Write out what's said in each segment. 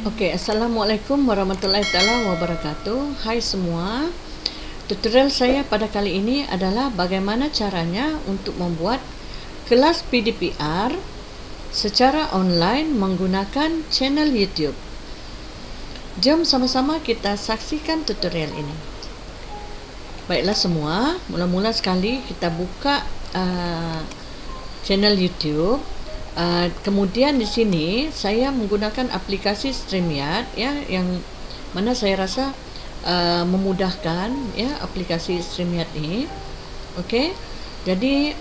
Okey, Assalamualaikum warahmatullahi taala wabarakatuh. Hai semua. Tutorial saya pada kali ini adalah bagaimana caranya untuk membuat kelas PDPR secara online menggunakan channel YouTube. Jom sama-sama kita saksikan tutorial ini. Baiklah semua, mula-mula sekali kita buka channel YouTube. Kemudian di sini saya menggunakan aplikasi StreamYard ya, yang mana saya rasa memudahkan ya aplikasi StreamYard ini. Okey. Jadi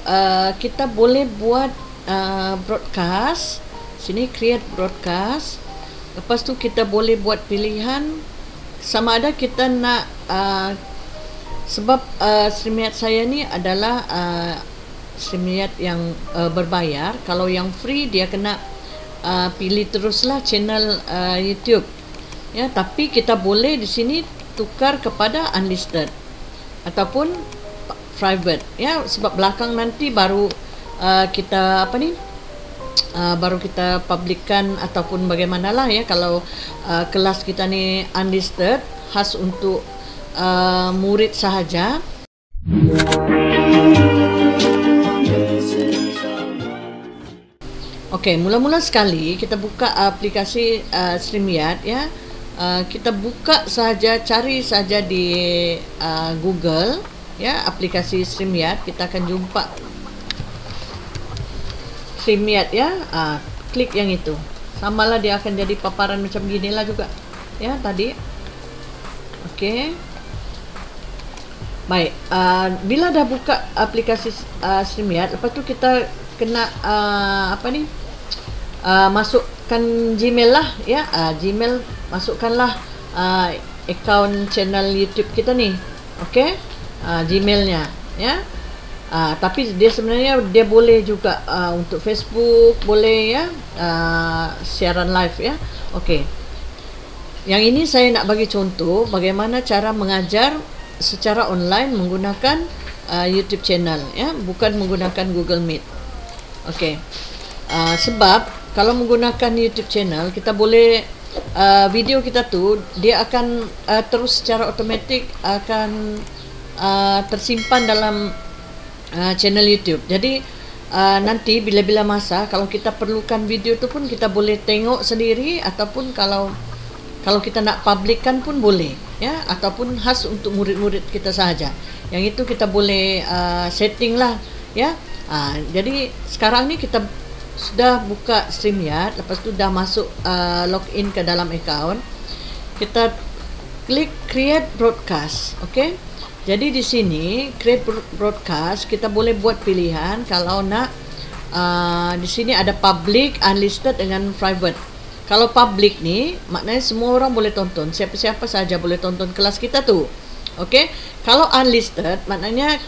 kita boleh buat broadcast. Sini create broadcast. Lepas tu kita boleh buat pilihan sama ada kita nak sebab StreamYard saya ni adalah StreamYard yang berbayar. Kalau yang free dia kena pilih teruslah channel YouTube ya, tapi kita boleh di sini tukar kepada unlisted ataupun private ya, sebab belakang nanti baru kita baru kita publikkan ataupun bagaimanalah ya. Kalau kelas kita ni unlisted, khas untuk murid sahaja. Okey, mula-mula sekali kita buka aplikasi StreamYard ya. Kita buka saja, cari saja di Google ya, aplikasi StreamYard. Kita akan jumpa StreamYard ya. Klik yang itu. Samalah dia akan jadi paparan macam ginilah juga ya tadi. Okey. Baik, bila dah buka aplikasi StreamYard, lepas tu kita kena masukkan Gmail lah ya. Gmail masukkanlah akaun channel YouTube kita ni. Okey, Gmailnya ya. Tapi dia sebenarnya dia boleh juga untuk Facebook, boleh ya, siaran live ya. Okey, yang ini saya nak bagi contoh bagaimana cara mengajar secara online menggunakan YouTube channel ya, bukan menggunakan Google Meet. Okey, sebab kalau menggunakan YouTube channel, kita boleh video kita tu dia akan terus secara automatik akan tersimpan dalam channel YouTube. Jadi nanti bila-bila masa kalau kita perlukan video tu pun kita boleh tengok sendiri, ataupun kalau kita nak publikkan pun boleh ya, ataupun khas untuk murid-murid kita sahaja. Yang itu kita boleh setting lah ya. Jadi sekarang ni kita sudah buka StreamYard, lepas tu dah masuk login ke dalam account. Kita klik create broadcast. Okey. Jadi di sini create broadcast kita boleh buat pilihan kalau nak di sini ada public, unlisted dengan private. Kalau public ni maknanya semua orang boleh tonton, siapa-siapa saja boleh tonton kelas kita tu. Okey. Kalau unlisted maknanya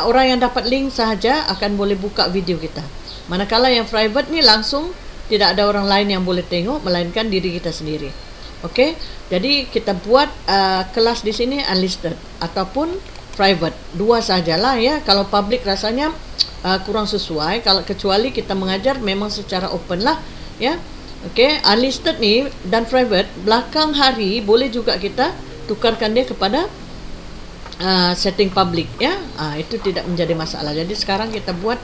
orang yang dapat link sahaja akan boleh buka video kita. Manakala yang private ni langsung tidak ada orang lain yang boleh tengok melainkan diri kita sendiri. Okey. Jadi kita buat kelas di sini unlisted ataupun private. Dua sajalah ya. Kalau public rasanya kurang sesuai, kalau kecuali kita mengajar memang secara open lah ya. Okey, unlisted ni dan private belakang hari boleh juga kita tukarkan dia kepada setting public ya. Itu tidak menjadi masalah. Jadi sekarang kita buat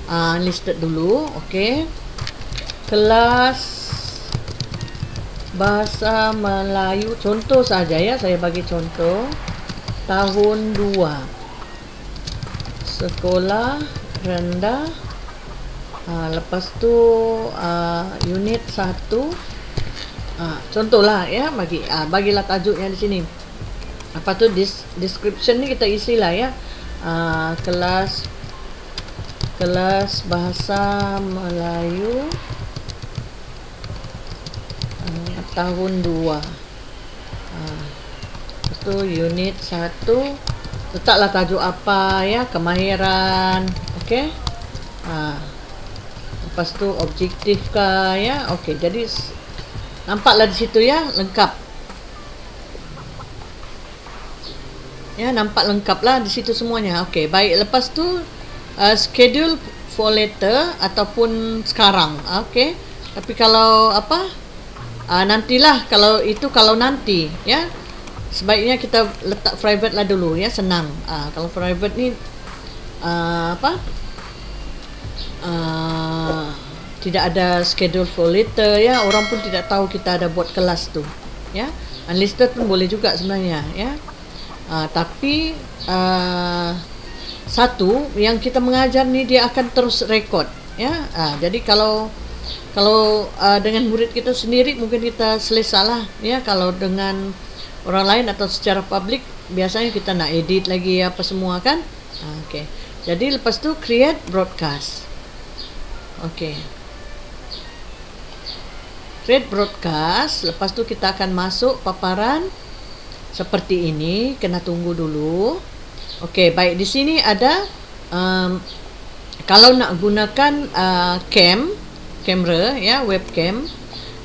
unlisted dulu. Okey. Kelas bahasa Melayu contoh saja ya, saya bagi contoh. Tahun 2. Sekolah rendah. Lepas tu unit 1. Contohlah ya, bagilah tajuknya di sini. Apa tu description ni kita isilah ya. Kelas bahasa Melayu tahun 2. Lepas tu unit 1, letaklah tajuk apa ya, kemahiran. Okey. Lepas tu objektif kah ya. Okey, jadi nampaklah di situ ya, lengkap. Ya, nampak lengkaplah di situ semuanya. Okey, baik. Lepas tu schedule for later ataupun sekarang. Okey. Tapi kalau Nantilah kalau itu, kalau nanti ya, sebaiknya kita letak private lah dulu ya, senang. Kalau private ni apa, tidak ada schedule for later ya, orang pun tidak tahu kita ada buat kelas tu ya. Unlisted pun boleh juga sebenarnya ya. Tapi satu yang kita mengajar ni dia akan terus rekod ya. Jadi kalau dengan murid kita sendiri mungkin kita selesalah ya. Kalau dengan orang lain atau secara publik biasanya kita nak edit lagi apa semua kan. Okey. Jadi lepas tu create broadcast. Okey. Create broadcast, lepas tu kita akan masuk paparan seperti ini, kena tunggu dulu. Okey, baik, di sini ada kalau nak gunakan kamera ya, webcam.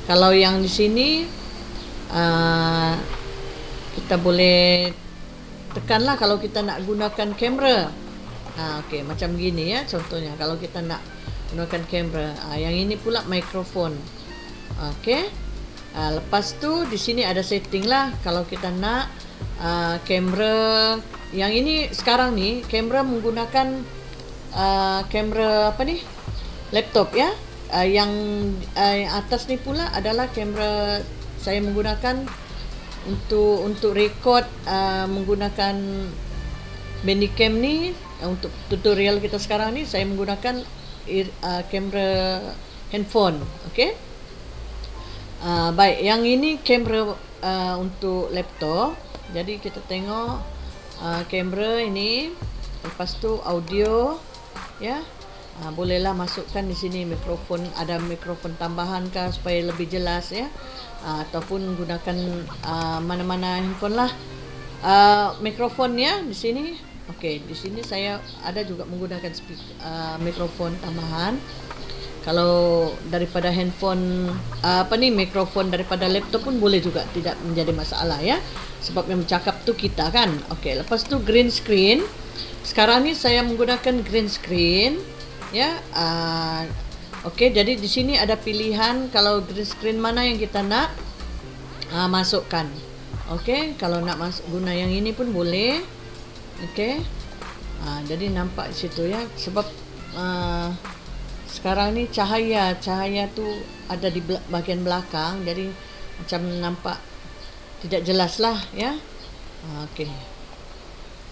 Kalau yang di sini kita boleh tekanlah kalau kita nak gunakan kamera. Okey, macam gini ya contohnya kalau kita nak gunakan kamera. Yang ini pula mikrofon. Okey. Lepas tu di sini ada setting lah kalau kita nak kamera. Yang ini sekarang ni kamera menggunakan kamera apa ni? Laptop ya. Yang atas ni pula adalah kamera saya menggunakan untuk record menggunakan Bandicam ni. Untuk tutorial kita sekarang ni saya menggunakan kamera handphone. Okey. Baik, yang ini kamera untuk laptop. Jadi kita tengok kamera ini. Lepas tu audio ya. Bolehlah masukkan di sini mikrofon, ada mikrofon tambahan kah supaya lebih jelas ya. Ataupun gunakan mana-mana handphone lah. Mikrofonnya di sini. Okey, di sini saya ada juga menggunakan mikrofon tambahan. Kalau daripada handphone mikrofon daripada laptop pun boleh juga, tidak menjadi masalah ya. Sebab yang bercakap tu kita kan. Okey, lepas tu green screen. Sekarang ni saya menggunakan green screen ya. Okey, jadi di sini ada pilihan kalau green screen mana yang kita nak masukkan. Okey, kalau nak guna yang ini pun boleh. Okey. Jadi nampak di situ ya, sebab sekarang ni cahaya tu ada di bahagian belakang, jadi macam nampak tidak jelas lah ya. Okey.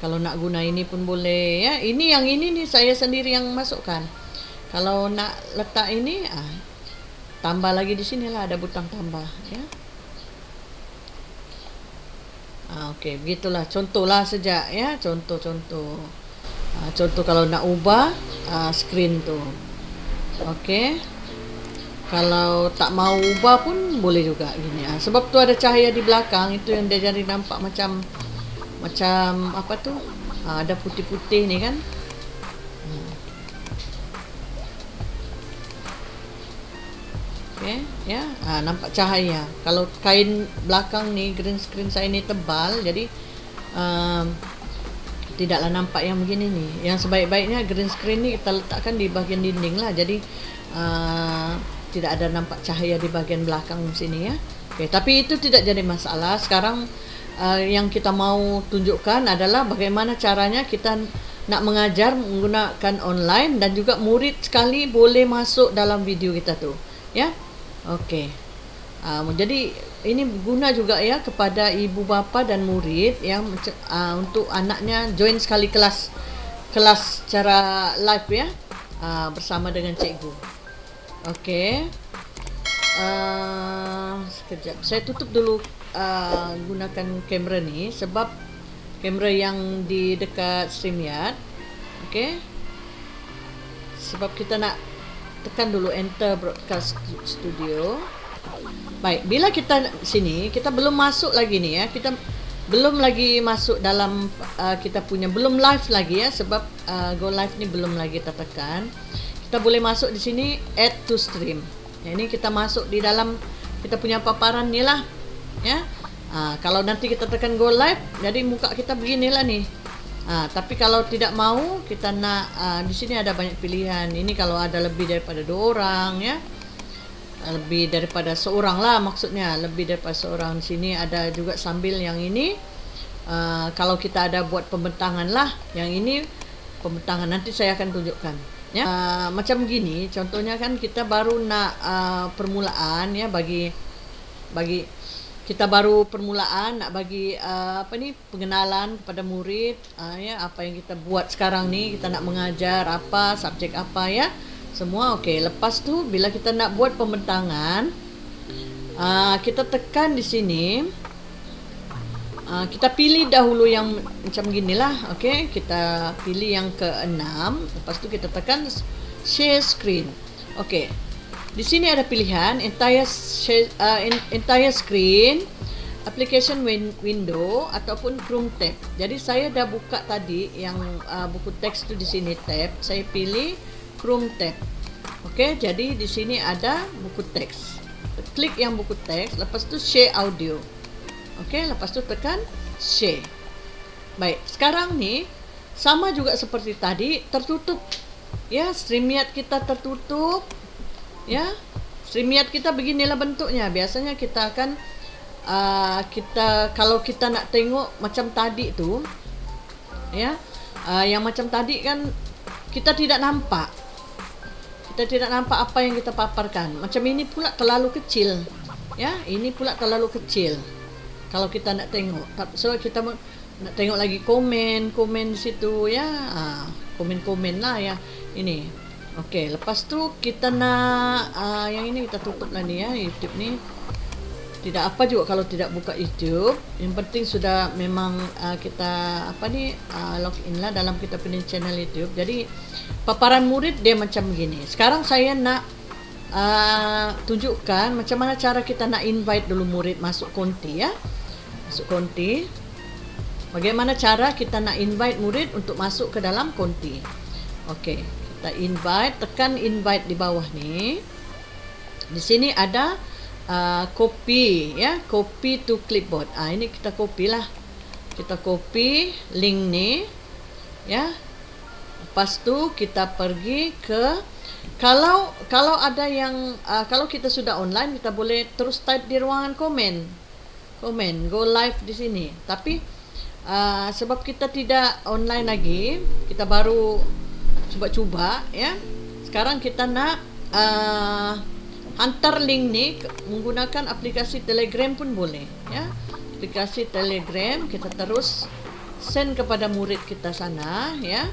Kalau nak guna ini pun boleh ya. Ini yang ini ni saya sendiri yang masukkan. Kalau nak letak ini tambah lagi di sinilah ada butang tambah ya. Okey, begitulah contohlah saja ya, contoh. Contoh kalau nak ubah screen tu. Okey. Kalau tak mau ubah pun boleh juga gini. Sebab tu ada cahaya di belakang, itu yang dia jadi nampak macam apa tu? Ada putih-putih ni kan. Okey, ya. Nampak cahaya. Kalau kain belakang ni, green screen saya ni tebal, jadi tidaklah nampak yang begini ni. Yang sebaik-baiknya green screen ni kita letakkan di bahagian dinding lah. Jadi tidak ada nampak cahaya di bahagian belakang sini ya. Okey, tapi itu tidak jadi masalah. Sekarang yang kita mau tunjukkan adalah bagaimana caranya kita nak mengajar menggunakan online dan juga murid sekali boleh masuk dalam video kita tu ya. Okey. Jadi ini guna juga ya kepada ibu bapa dan murid yang untuk anaknya join sekali kelas secara live ya, bersama dengan cikgu. Okey. Sekejap. Saya tutup dulu gunakan kamera ni sebab kamera yang di dekat StreamYard. Okey. Sebab kita nak tekan dulu enter broadcast studio. Baik, bila kita sini kita belum masuk lagi ni ya, kita belum lagi masuk dalam kita punya, belum live lagi ya, sebab go live ni belum lagi kita tekan. Kita boleh masuk di sini add to stream. Ini kita masuk di dalam kita punya paparan ni lah ya. Kalau nanti kita tekan go live, jadi muka kita beginilah nih. Tapi kalau tidak mau, kita nak di sini ada banyak pilihan. Ini kalau ada lebih daripada 2 orang ya. lebih daripada seorang lah, maksudnya lebih daripada seorang. Di sini ada juga sambil yang ini. Kalau kita ada buat pembentangan lah, yang ini pembentangan, nanti saya akan tunjukkan ya. Macam gini contohnya kan, kita baru nak permulaan ya, bagi kita baru permulaan nak bagi pengenalan kepada murid ya, apa yang kita buat sekarang ni, kita nak mengajar apa, subjek apa ya, semua okey. Lepas tu bila kita nak buat pembentangan, kita tekan di sini, kita pilih dahulu yang macam ginilah, okey. Kita pilih yang ke-6, lepas tu kita tekan share screen. Okey. Di sini ada pilihan entire screen, application window ataupun Chrome tab. Jadi saya dah buka tadi yang buku teks tu di sini tab. Saya pilih Chrome tab. Okey, jadi di sini ada buku teks. Klik yang buku teks, lepas tu share audio. Okey, lepas tu tekan share. Baik, sekarang ni sama juga seperti tadi, tertutup. Ya, StreamYard kita tertutup. Ya, StreamYard kita beginilah bentuknya. Biasanya kita akan kalau kita nak tengok macam tadi tu, ya, yang macam tadi kan kita tidak nampak. Kita tidak nampak apa yang kita paparkan. Macam ini pula terlalu kecil. Ya, ini pula terlalu kecil. Kalau kita nak tengok, so kita nak tengok lagi komen di situ ya, komen lah ya. Ini. Okey, lepas tu kita nak yang ini kita tutup lah ni ya, YouTube ni. Tidak apa juga kalau tidak buka YouTube. Yang penting sudah memang kita login lah dalam kita punya channel YouTube. Jadi paparan murid dia macam begini. Sekarang saya nak tunjukkan macam mana cara kita nak invite dulu murid masuk konti ya. Masuk konti. Bagaimana cara kita nak invite murid untuk masuk ke dalam konti. Okey. Kita invite, tekan invite di bawah ni. Di sini ada copy ya, copy to clipboard. Ini kita copy lah. Kita copy link ni ya. Lepas tu kita pergi ke, kalau ada yang kalau kita sudah online, kita boleh terus type di ruangan komen, go live di sini. Tapi sebab kita tidak online lagi, kita baru cuba-cuba ya. Sekarang kita nak hantar link ni menggunakan aplikasi Telegram pun boleh ya. Aplikasi Telegram kita terus send kepada murid kita sana ya.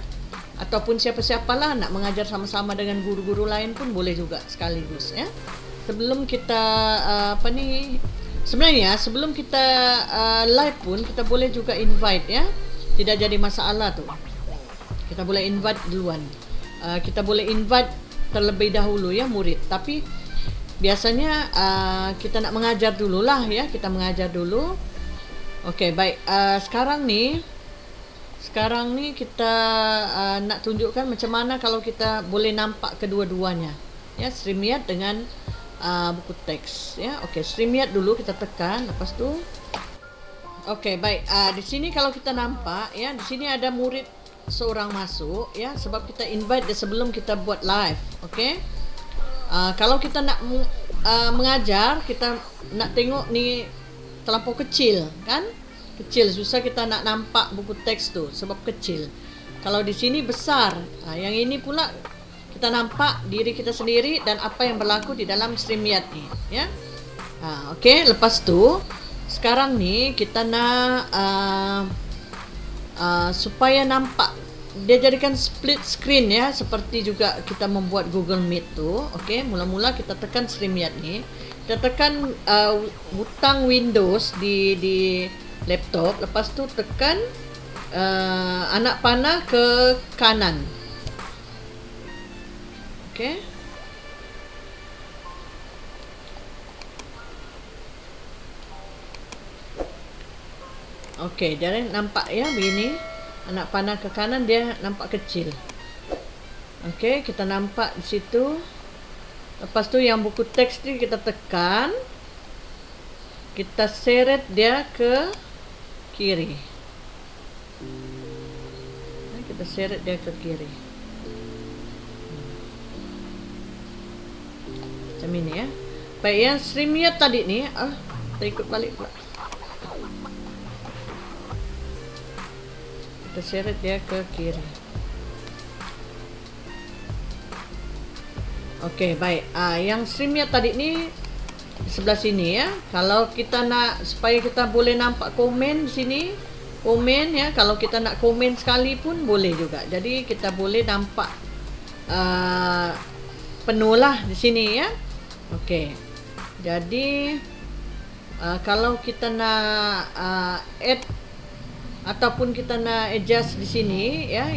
Ataupun siapa-siapalah nak mengajar sama-sama dengan guru-guru lain pun boleh juga sekaligus ya. Sebelum kita sebenarnya sebelum kita live pun kita boleh juga invite ya. Tidak jadi masalah tu. Kita boleh invite duluan. Kita boleh invite terlebih dahulu ya murid. Tapi biasanya kita nak mengajar dululah ya. Kita mengajar dulu. Okey, baik. Sekarang ni kita nak tunjukkan macam mana kalau kita boleh nampak kedua-duanya. Ya, StreamYard dengan buku teks ya. Okey, StreamYard dulu kita tekan, lepas tu okey, baik. Di sini kalau kita nampak ya, di sini ada murid seorang masuk ya, sebab kita invite dia sebelum kita buat live. Okey. Kalau kita nak mengajar, kita nak tengok ni terlampau kecil kan? Kecil, susah kita nak nampak buku teks tu sebab kecil. Kalau di sini besar. Yang ini pula kita nampak diri kita sendiri dan apa yang berlaku di dalam StreamYard ni ya. Okey, lepas tu sekarang ni kita nak supaya nampak, dia jadikan split screen ya, seperti juga kita membuat Google Meet tu. Okey, mula-mula kita tekan StreamYard ni, kita tekan butang Windows di laptop, lepas tu tekan anak panah ke kanan. Okey. Okey, jadi nampak ya begini. Anak panah ke kanan dia nampak kecil. Okey, kita nampak di situ. Lepas tu yang buku teks ni kita tekan. Kita seret dia ke kiri. Kita seret dia ke kiri. Macam ini ya. Baik, yang StreamYard tadi nih, kita ikut balik pula. Kita seret dia ke kiri. Oke, baik. Yang StreamYard tadi nih di sebelah sini ya. Kalau kita nak supaya kita boleh nampak komen di sini, komen ya. Kalau kita nak komen sekali pun boleh juga. Jadi kita boleh nampak penuh lah di sini ya. Oke. Jadi kalau kita nak add ataupun kita nak adjust di sini ya,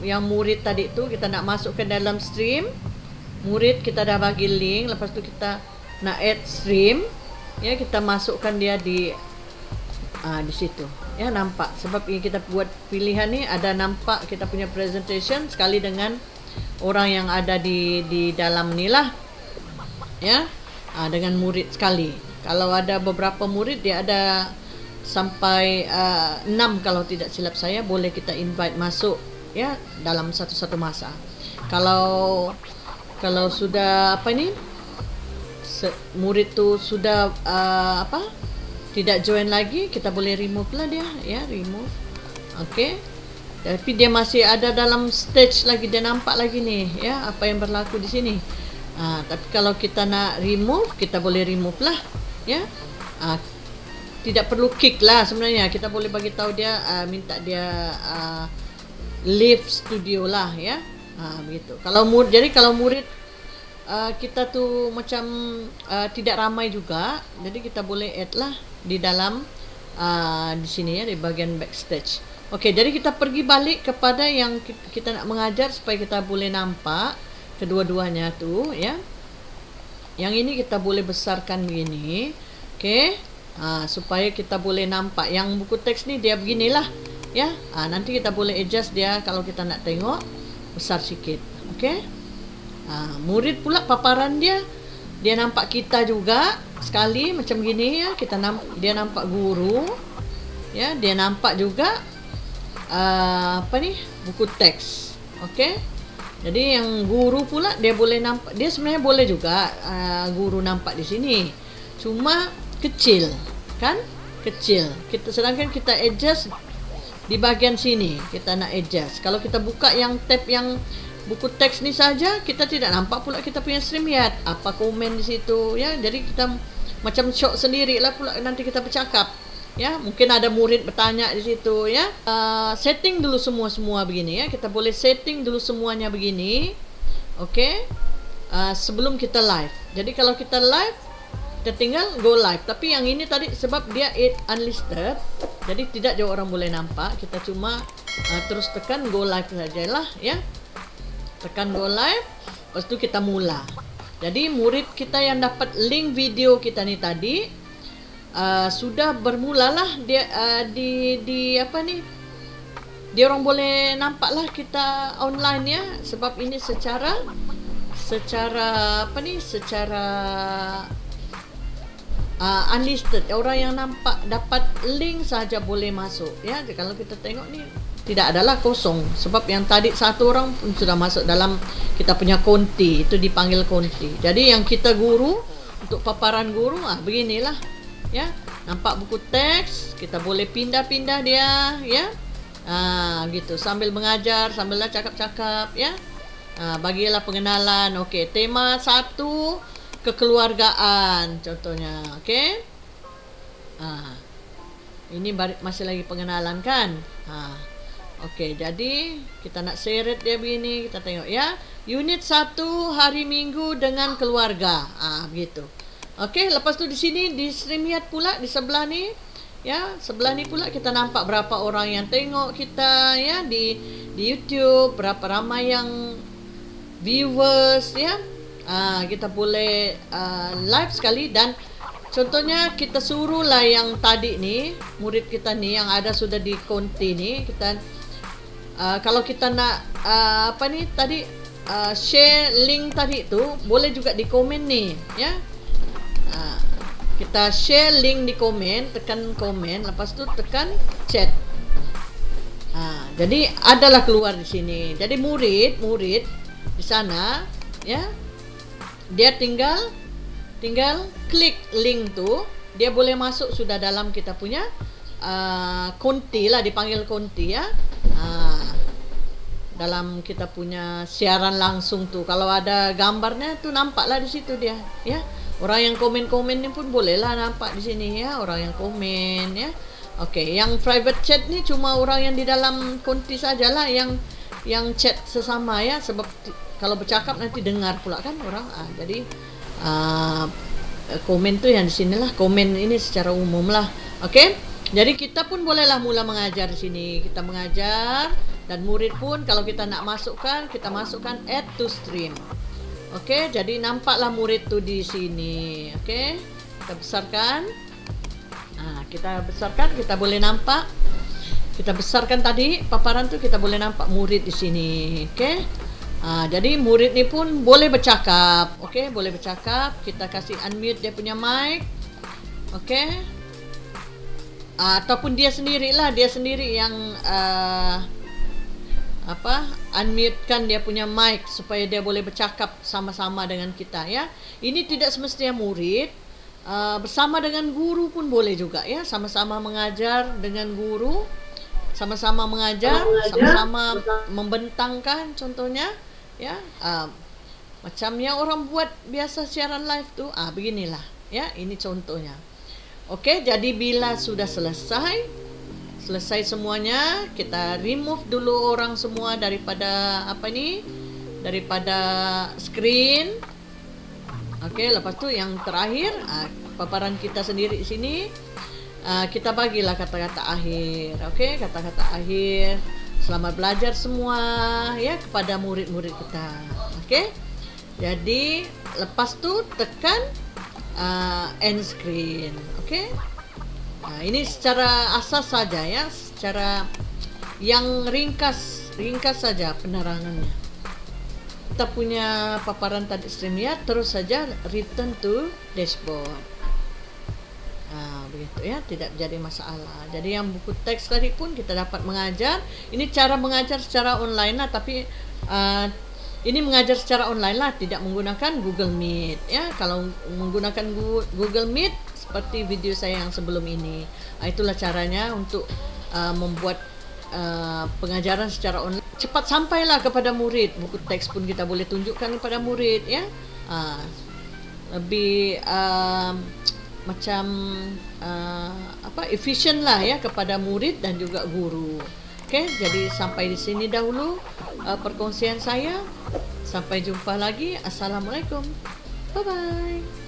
yang murid tadi tu kita nak masuk ke dalam stream. Murid kita dah bagi link, lepas tu kita nak add stream ya, kita masukkan dia di situ ya, nampak sebab ini kita buat pilihan ni ada nampak kita punya presentation sekali dengan orang yang ada di dalam ni lah ya, dengan murid sekali. Kalau ada beberapa murid dia ada sampai 6 kalau tidak silap saya, boleh kita invite masuk ya dalam satu-satu masa. Kalau sudah apa ni, murid tu sudah tidak join lagi, kita boleh remove lah dia ya, remove. Okey, tapi dia masih ada dalam stage lagi, dia nampak lagi nih ya apa yang berlaku di sini. Tapi kalau kita nak remove, kita boleh remove lah ya. Tidak perlu kick lah sebenarnya, kita boleh bagi tahu dia, minta dia leave studio lah ya. Begitu. Jadi kalau murid kita tu macam tidak ramai juga, jadi kita boleh add lah di dalam di sini ya, di bagian backstage. Okey, jadi kita pergi balik kepada yang kita nak mengajar supaya kita boleh nampak kedua-duanya tu ya. Yang ini kita boleh besarkan begini. Okey. Supaya kita boleh nampak yang buku teks ni dia beginilah ya. Nanti kita boleh adjust dia kalau kita nak tengok besar sikit. Okey. Murid pula paparan dia nampak kita juga sekali macam gini ya. Dia nampak guru ya, dia nampak juga buku teks. Okey. Jadi yang guru pula dia boleh nampak, dia sebenarnya boleh juga guru nampak di sini. Cuma kecil kan, kecil. Sedangkan kita adjust di bagian sini, kita nak adjust. Kalau kita buka yang tab yang buku teks ni saja, kita tidak nampak pula kita punya StreamYard, apa komen di situ ya. Jadi kita macam shock sendiri lah pula nanti kita bercakap ya. Mungkin ada murid bertanya di situ ya. Setting dulu semua begini ya, kita boleh setting dulu semuanya begini. Okey. Sebelum kita live. Jadi kalau kita live, kita tinggal go live. Tapi yang ini tadi sebab dia unlisted, jadi tidak jauh orang boleh nampak. Kita cuma terus tekan go live sajalah ya. Tekan go live, lepas tu kita mula. Jadi murid kita yang dapat link video kita ni tadi sudah bermulalah dia di apa ni, dia orang boleh nampak lah kita online ya. Sebab ini secara apa ni, secara unlisted, orang yang nampak dapat link saja boleh masuk ya. Kalau kita tengok ni tidak adalah kosong, sebab yang tadi satu orang pun sudah masuk dalam kita punya konti, itu dipanggil konti. Jadi yang kita guru, untuk paparan guru beginilah ya. Nampak buku teks, kita boleh pindah-pindah dia ya. Gitu sambil mengajar, sambil cakap-cakap ya. Bagilah pengenalan. Okey, tema 1 kekeluargaan contohnya. Okey. Ini masih lagi pengenalan kan? Okey, jadi kita nak seret dia begini, kita tengok ya. Unit 1 hari Minggu dengan keluarga. Begitu. Okey, lepas tu di sini di StreamYard pula di sebelah ni ya, sebelah ni pula kita nampak berapa orang yang tengok kita ya di YouTube, berapa ramai yang viewers ya. Kita boleh live sekali. Dan contohnya kita suruhlah yang tadi ni, murid kita ni yang ada sudah di konti ni, kita kalau kita nak apa ni tadi share link tadi tu, boleh juga di komen ni ya. Kita share link di komen, tekan komen, lepas tu tekan chat. Jadi adalah keluar di sini. Jadi murid di sana ya, dia tinggal tinggal klik link tu, dia boleh masuk sudah dalam kita punya konti lah, dipanggil konti ya. Dalam kita punya siaran langsung tu, kalau ada gambarnya tu nampaklah di situ dia ya. Orang yang komen-komen ni pun bolehlah nampak di sini ya, orang yang komen ya. Okey, yang private chat ni cuma orang yang di dalam konti sajalah yang chat sesama ya, sebab kalau bercakap nanti dengar pula kan orang. Jadi komen tu yang di sinilah, komen ini secara umum lah. Okey. Jadi kita pun bolehlah mula mengajar di sini. Kita mengajar dan murid pun kalau kita nak masukkan, kita masukkan add to stream. Okey, jadi nampaklah murid tu di sini. Okey. Kita besarkan. Kita besarkan, kita boleh nampak. Kita besarkan tadi paparan tu, kita boleh nampak murid di sini. Okey. Jadi murid ni pun boleh bercakap. Okey, boleh bercakap. Kita kasih unmute dia punya mic. Okey. Ataupun dia sendirilah, dia sendiri yang unmute-kan dia punya mic supaya dia boleh bercakap sama-sama dengan kita ya. Ini tidak semestinya murid, bersama dengan guru pun boleh juga ya, sama-sama mengajar dengan guru, sama-sama mengajar, sama-sama membentangkan contohnya ya. Macamnya orang buat biasa siaran live tu, beginilah ya, ini contohnya. Okey, jadi bila sudah selesai semuanya, kita remove dulu orang semua daripada daripada screen. Okey, lepas tu yang terakhir paparan kita sendiri di sini, kita bagilah kata-kata akhir. Okey, kata-kata akhir. Selamat belajar semua ya kepada murid-murid kita. Okey. Jadi lepas tu tekan end screen. Okey. Ini secara asas saja ya, secara yang ringkas saja penerangannya. Kita punya paparan tadi stream ya, terus saja return to dashboard. Begitu ya, tidak jadi masalah. Jadi yang buku teks tadi pun kita dapat mengajar. Ini cara mengajar secara online lah, tapi ini mengajar secara online lah, tidak menggunakan Google Meet ya. Kalau menggunakan Google Meet seperti video saya yang sebelum ini, itulah caranya untuk membuat pengajaran secara online. Cepat sampailah kepada murid. Buku teks pun kita boleh tunjukkan kepada murid ya. Lebih macam efisien lah ya kepada murid dan juga guru. Okey, jadi sampai di sini dahulu perkongsian saya. Sampai jumpa lagi. Assalamualaikum. Bye bye.